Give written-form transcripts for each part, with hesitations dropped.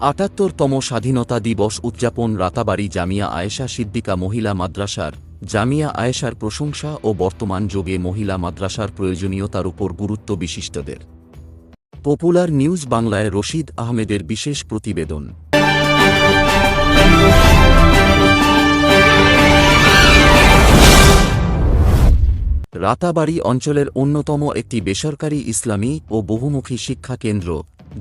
৭৮তম স্বাধীনতা দিবস উদযাপন রাতাবাড়ী জামিয়া আয়েশা সিদ্দিকা মহিলা মাদ্রাসার। জামিয়া আয়েশার প্রশংসা ও বর্তমান যুগে মহিলা মাদ্রাসার প্রয়োজনীয়তার উপর গুরুত্ব বিশিষ্টদের। পপুলার নিউজ বাংলায় রশিদ আহমেদের বিশেষ প্রতিবেদন। রাতাবাড়ী অঞ্চলের অন্যতম একটি বেসরকারি ইসলামী ও বহুমুখী শিক্ষা কেন্দ্র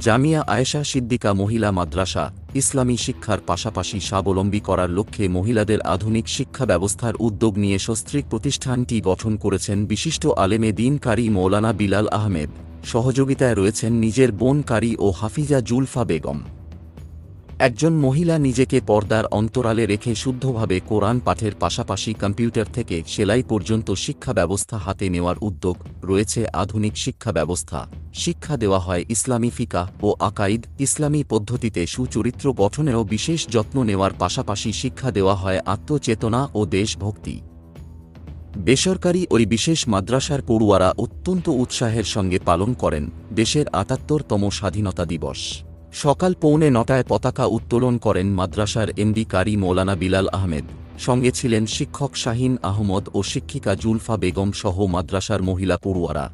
জামিয়া আয়েশা সিদ্দিকা মহিলা মাদ্রাসা ইসলামী শিক্ষার পাশাপাশি স্বাবলম্বী করার লক্ষ্যে মহিলাদের আধুনিক শিক্ষা ব্যবস্থার উদ্যোগ নিয়ে সস্ত্রীক প্রতিষ্ঠানটি গঠন করেছেন বিশিষ্ট আলেমে দ্বীন কারি মৌলানা বিলাল আহমেদ। সহযোগিতায় রয়েছেন নিজের বোন কারি ও হাফিজা জুলফা বেগম। একজন মহিলা নিজেকে পর্দার অন্তরালে রেখে শুদ্ধভাবে কোরআন পাঠের পাশাপাশি কম্পিউটার থেকে সেলাই পর্যন্ত শিক্ষা ব্যবস্থা হাতে নেওয়ার উদ্যোগ রয়েছে। আধুনিক শিক্ষা ব্যবস্থা শিক্ষা দেওয়া হয় ইসলামী ফিকাহ ও আকাইদ, ইসলামী পদ্ধতিতে সুচরিত্র গঠনেও বিশেষ যত্ন নেওয়ার পাশাপাশি শিক্ষা দেওয়া হয় আত্মচেতনা ও দেশভক্তি। বেসরকারি ওই বিশেষ মাদ্রাসার পড়ুয়ারা অত্যন্ত উৎসাহের সঙ্গে পালন করেন দেশের ৭৮তম স্বাধীনতা দিবস। সকাল 8:45 পতাকা উত্তোলন করেন মাদ্রাসার এমডি কারি মৌলানা বিলাল আহমেদ। সঙ্গে ছিলেন শিক্ষক শাহিন আহমদ ও শিক্ষিকা জুলফা বেগম সহ মাদ্রাসার মহিলা পড়ুয়ারা।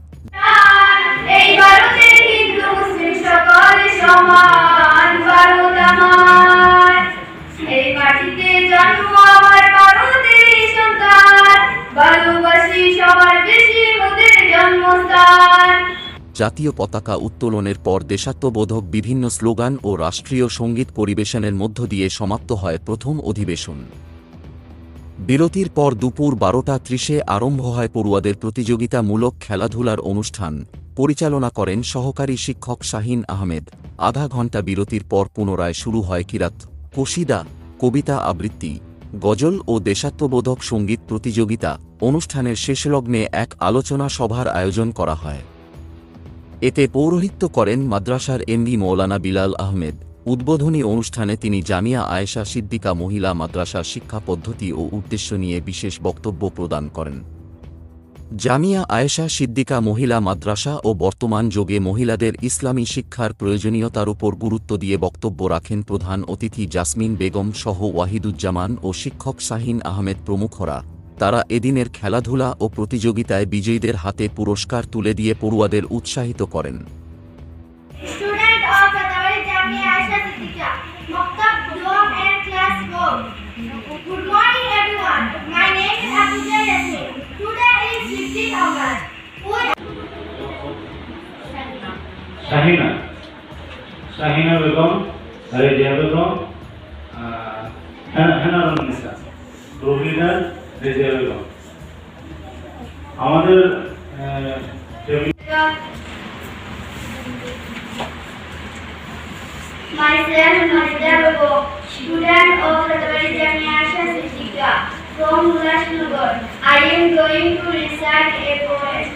জাতীয় পতাকা উত্তোলনের পর দেশাত্মবোধক বিভিন্ন স্লোগান ও রাষ্ট্রীয় সঙ্গীত পরিবেশনের মধ্য দিয়ে সমাপ্ত হয় প্রথম অধিবেশন। বিরতির পর দুপুর 12:30 আরম্ভ হয় পড়ুয়াদের প্রতিযোগিতামূলক খেলাধুলার অনুষ্ঠান। পরিচালনা করেন সহকারী শিক্ষক শাহিন আহমেদ। আধা ঘণ্টা বিরতির পর পুনরায় শুরু হয় কিরাত, কসিদা, কবিতা আবৃত্তি, গজল ও দেশাত্মবোধক সঙ্গীত প্রতিযোগিতা। অনুষ্ঠানের শেষলগ্নে এক আলোচনা সভার আয়োজন করা হয়। এতে পৌরোহিত্য করেন মাদ্রাসার এমডি মৌলানা বিলাল আহমেদ। উদ্বোধনী অনুষ্ঠানে তিনি জামিয়া আয়েশা সিদ্দিকা মহিলা মাদ্রাসার শিক্ষা পদ্ধতি ও উদ্দেশ্য নিয়ে বিশেষ বক্তব্য প্রদান করেন। জামিয়া আয়েশা সিদ্দিকা মহিলা মাদ্রাসা ও বর্তমান যুগে মহিলাদের ইসলামী শিক্ষার প্রয়োজনীয়তার উপর গুরুত্ব দিয়ে বক্তব্য রাখেন প্রধান অতিথি জাসমিন বেগম সহ ওয়াহিদুজ্জামান ও শিক্ষক শাহিন আহমেদ প্রমুখরা। তারা এদিনের খেলাধুলা ও প্রতিযোগিতায় বিজয়ীদের হাতে পুরস্কার তুলে দিয়ে পড়ুয়াদের উৎসাহিত করেন। শাহিনা বেগম, রেজিয়া বেগম, হেনারুন্নিসা, রোহিনা, রেজিয়া বেগম। আমাদের Myself, Nurida Begum, student of Ratabari Jamia Aisha Siddika from Ulasnagar. I am going to recite a poem.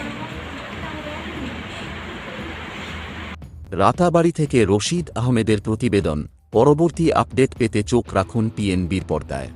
Ratabari থেকে রশিদ আহমেদের প্রতিবেদন। পরবর্তী আপডেট পেতে চোখ রাখুন পিএনবির পর্দায়।